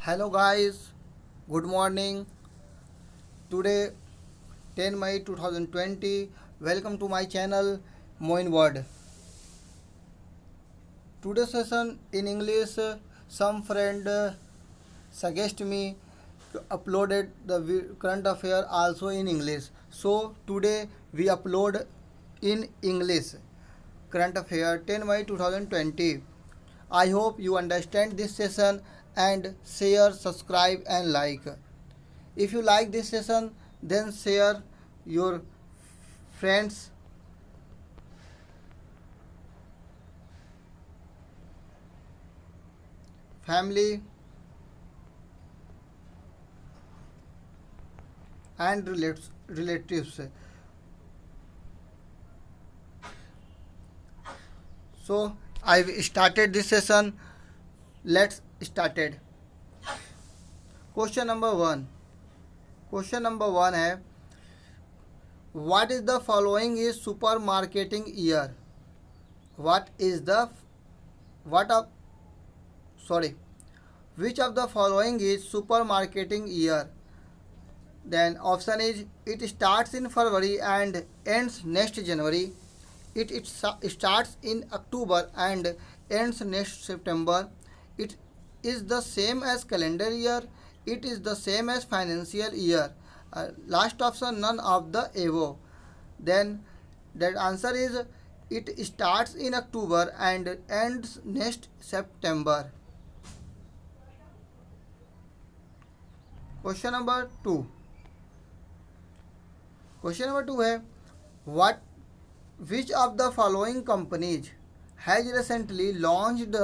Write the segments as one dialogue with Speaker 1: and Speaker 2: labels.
Speaker 1: Hello guys, good morning. Today 10 May 2020. Welcome to my channel Moin Word. Today's session in English. Some friend suggest me to uploaded the current affair also in English. So today we upload in English current affair 10 May 2020. I hope you understand this session and share, subscribe and like. If you like this session, then share your friends, family and relatives. So I started this session. Let's start it. Question number 1. Question number 1 है, what is the following is supermarketing year? What is the what of sorry which of the following is supermarketing year? Then option is, it starts in February and ends next January. It starts in October and ends next September. It is the same as calendar year. It is the same as financial year. Last option, none of the above. Then that answer is, it starts in October and ends next September. Question number 2. Question number 2 है, what which of the following companies has recently launched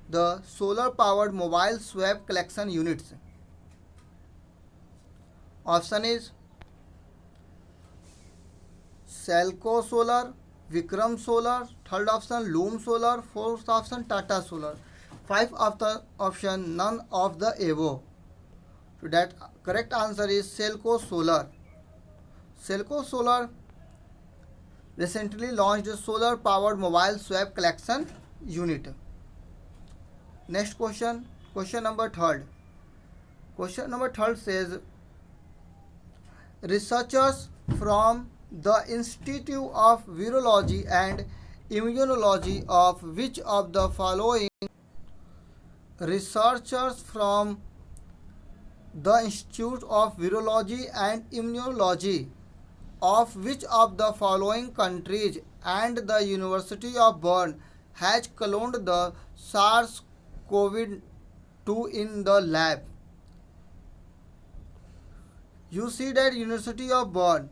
Speaker 1: the solar powered mobile swab collection units? Option is Selco Solar, Vikram Solar, third option Loom Solar, fourth option Tata Solar, five of the option none of the above. So that correct answer is Selco Solar. Selco Solar recently launched a solar powered mobile swab collection unit. Next question, question number 3. Question number 3 says, researchers from the Institute of Virology and Immunology of which of the following researchers from the Institute of Virology and Immunology of which of the following countries and the University of Bern has cloned the SARS-CoV-2 in the lab? You see that University of Bern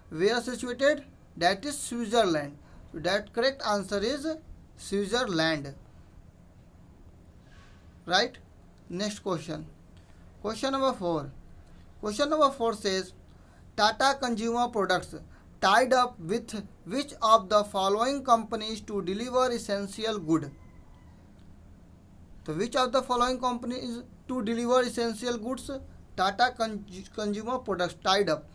Speaker 1: where situated? That is Switzerland. So that correct answer is Switzerland. Right? Next question. Question number 4. Question number 4 says, Tata Consumer Products tied up with which of the following companies to deliver essential good? So which of the following companies to deliver essential goods? Tata Consumer Products tied up.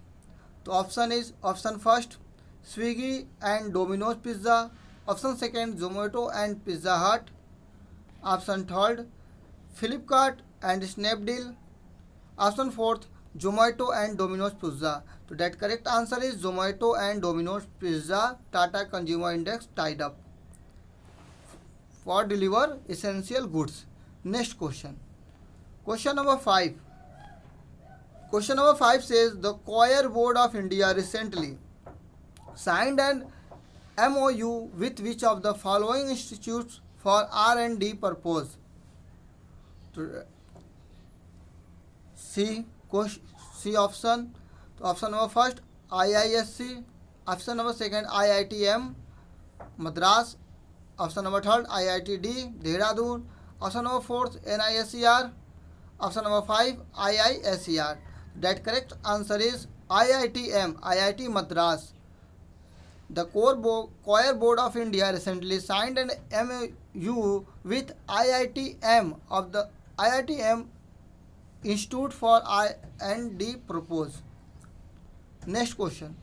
Speaker 1: So option is, option first Swiggy and Domino's Pizza, option second Zomato and Pizza Hut, option third Flipkart and Snapdeal, option fourth Zomato and Domino's Pizza. So that correct answer is Zomato and Domino's Pizza. Tata Consumer Index tied up for deliver essential goods. Next question. Question number 5. Question number 5 says, the Choir Board of India recently signed an MOU with which of the following institutes for R&D purpose? C option. So option number first IISc, option number second IITM Madras, option number third IITD Dehradun, option number fourth NISER, option number 5 IISER. That correct answer is IIT Madras. The Choir Board of India recently signed an MOU with IITM of the IITM Institute for R&D purpose. Next question.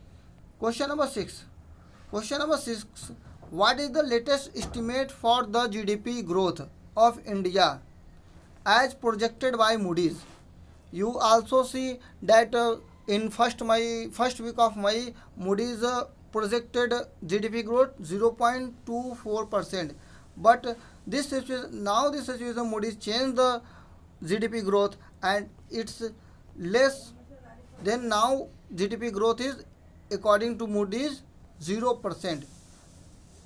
Speaker 1: Question number 6. Question number 6. What is the latest estimate for the GDP growth of India as projected by Moody's. You also see that in first week of May, Moody's projected GDP growth 0.24%. But this situation, now this situation, Moody's changed the GDP growth and it's less than now. GDP growth is, according to Moody's, 0%.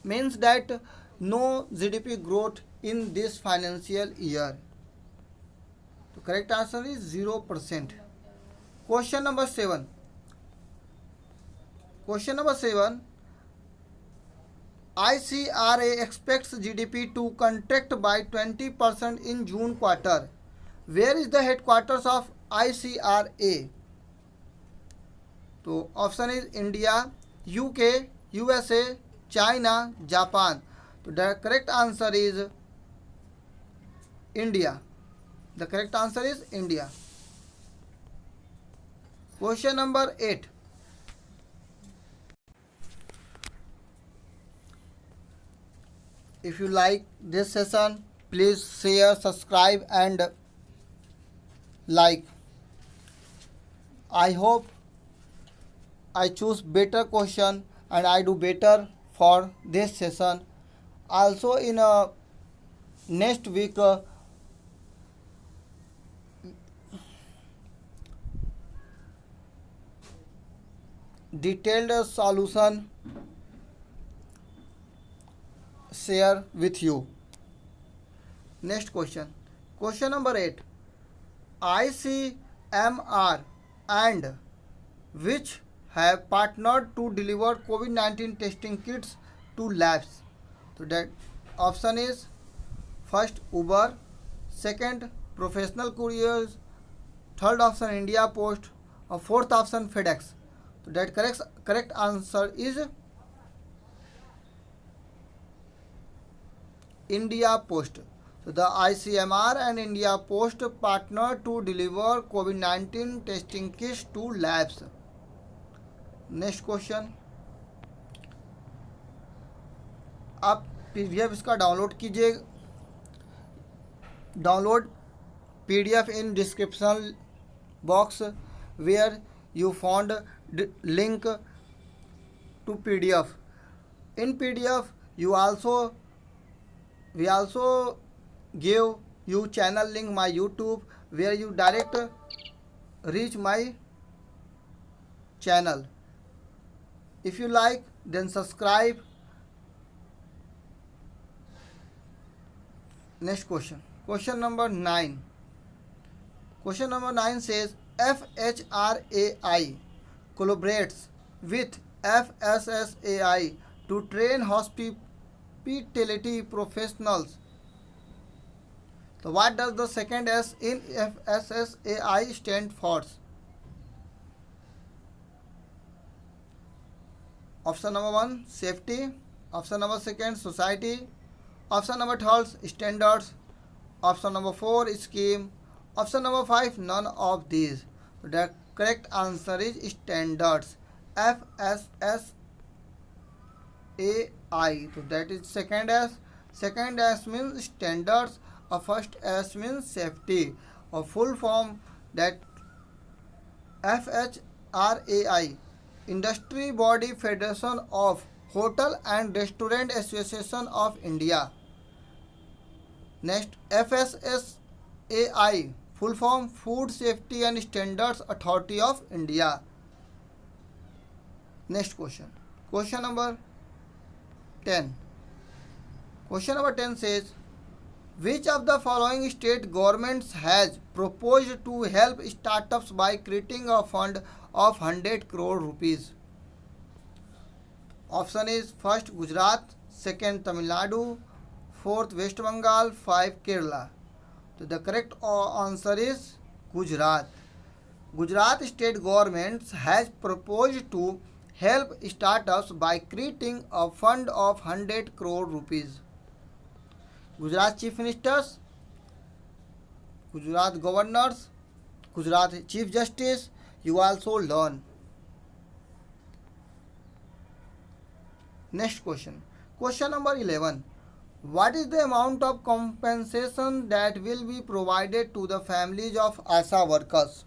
Speaker 1: Means that no GDP growth in this financial year. The correct answer is 0%. Question number 7. Question number 7. ICRA expects GDP to contract by 20% in June quarter. Where is the headquarters of ICRA? तो option is India, UK, USA, China, Japan. तो the correct answer is India. The correct answer is India. Question number 8. If you like this session, please share, subscribe and like. I hope I choose better question and I do better for this session. Also in next week detailed solution share with you. Next question. Question number 8. ICMR and which have partnered to deliver COVID-19 testing kits to labs. So that option is first Uber, second Professional Couriers, third option India Post, or fourth option FedEx. So that correct answer is India Post. So the ICMR and India Post partner to deliver COVID-19 testing kits to labs. Next question. आप PDF इसका download कीजिए. Download PDF in description box where you found link to PDF. In PDF you we also give you channel link my YouTube where you direct reach my channel. If you like, then subscribe. Next question. Question number 9. Question number 9 says FHRAI collaborates with FSSAI to train hospitality professionals. So what does the second S in FSSAI stand for? Option number 1 safety, option number 2 society, option number 3 standards, option number 4 scheme, option number 5 none of these. The correct answer is standards. FSSAI. So that is second S. Second S means standards. Or first S means safety. Or full form that FHRAI. Industry Body Federation of Hotel and Restaurant Association of India. Next, FSSAI, full form Food Safety and Standards Authority of India. Next question. Question number 10. Question number 10 says, which of the following state governments has proposed to help startups by creating a fund of 100 crore rupees? Option is first Gujarat, second Tamil Nadu, fourth West Bengal, 5 Kerala. So the correct answer is Gujarat. Gujarat state government has proposed to help startups by creating a fund of 100 crore rupees. Gujarat Chief Ministers, Gujarat Governors, Gujarat Chief Justice, you also learn. Next question. Question number 11. What is the amount of compensation that will be provided to the families of ASA workers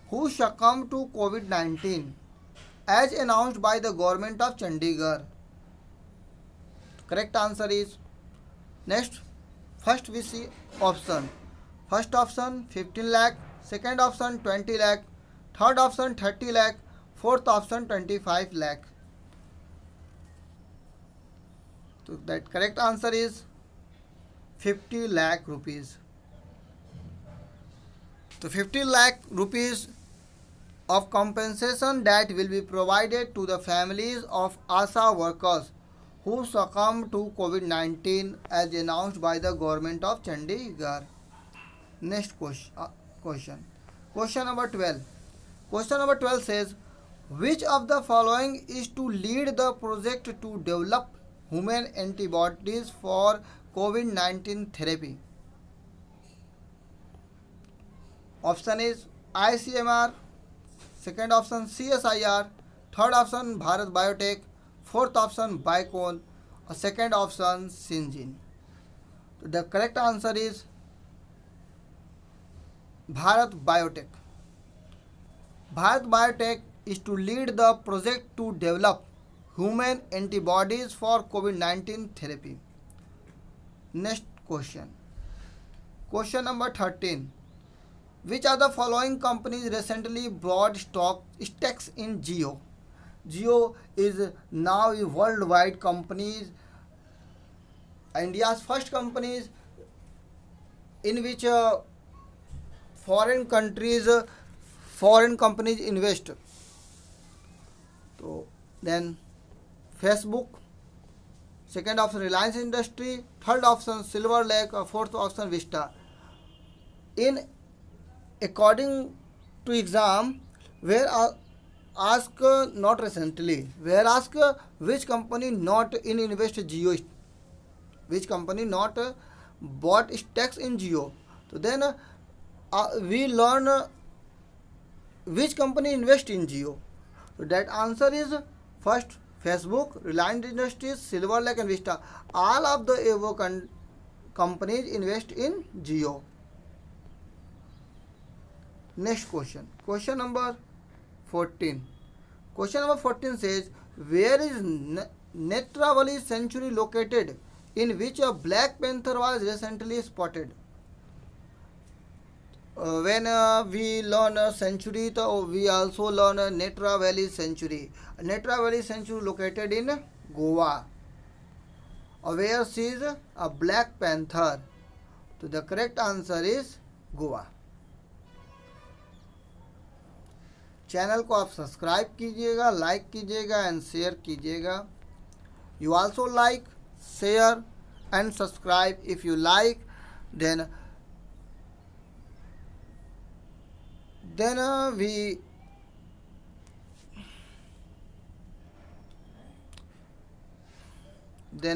Speaker 1: who succumb to COVID-19 as announced by the government of Chandigarh? Correct answer is next. First we see option. First option 15 lakh, second option 20 lakh, third option 30 lakh, fourth option 25 lakh. So that correct answer is 50 lakh rupees. So 50 lakh rupees of compensation that will be provided to the families of ASA workers who succumbed to COVID-19 as announced by the government of Chandigarh. Next question. Question number 12. Question number 12 says, which of the following is to lead the project to develop human antibodies for COVID-19 therapy? Option is ICMR, second option CSIR, third option Bharat Biotech, fourth option Biocon, or second option Syngene. The correct answer is Bharat Biotech. Bharat Biotech is to lead the project to develop human antibodies for COVID-19 therapy. Next question. Question number 13. Which of the following companies recently bought stakes in Jio? Jio is now a worldwide company, India's first companies in which foreign companies invest. So then Facebook, second option Reliance Industry, third option Silver Lake, fourth option Vista. In according to exam, where ask not recently, where ask which company not in invest Jio, which company not bought stocks in Jio. So then we learn which company invest in Jio. So that answer is first Facebook, Reliance Industries, Silver Lake and Vista. All of the above companies invest in Jio. Next question. Question number 14. Question number 14 says, where is Netravali Sanctuary located in which a black panther was recently spotted? When we learn sanctuary, we also learn Netravali Sanctuary. Netravali Sanctuary located in Goa, where sees a black panther. So the correct answer is Goa. Channel को आप subscribe कीजिएगा, like कीजिएगा and share कीजिएगा. You also like, share and subscribe. If you like, then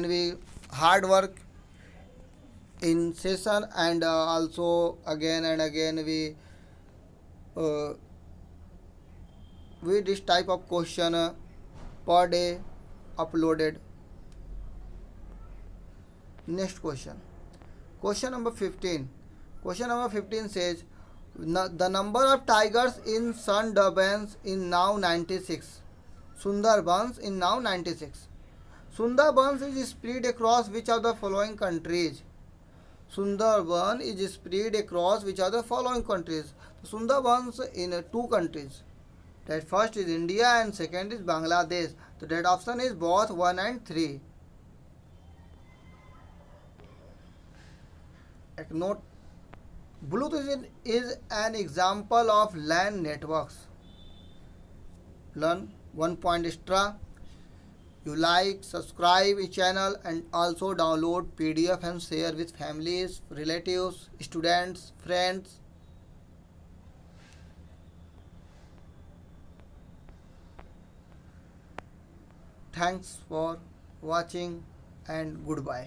Speaker 1: we hard work in session, and also again and again we this type of question per day uploaded. Next question. Question number 15. Question number 15 says, the number of tigers in Sundarbans is now 96. Sundarbans is now 96. Sundarbans is spread across which of the following countries? Sundarban is spread across which of the following countries? Sundarbans in two countries. That first is India and second is Bangladesh. So that option is both 1 and 3. Note, Bluetooth is an example of LAN networks. Learn 1 point extra. You like, subscribe the channel and also download PDF and share with families, relatives, students, friends. Thanks for watching and goodbye.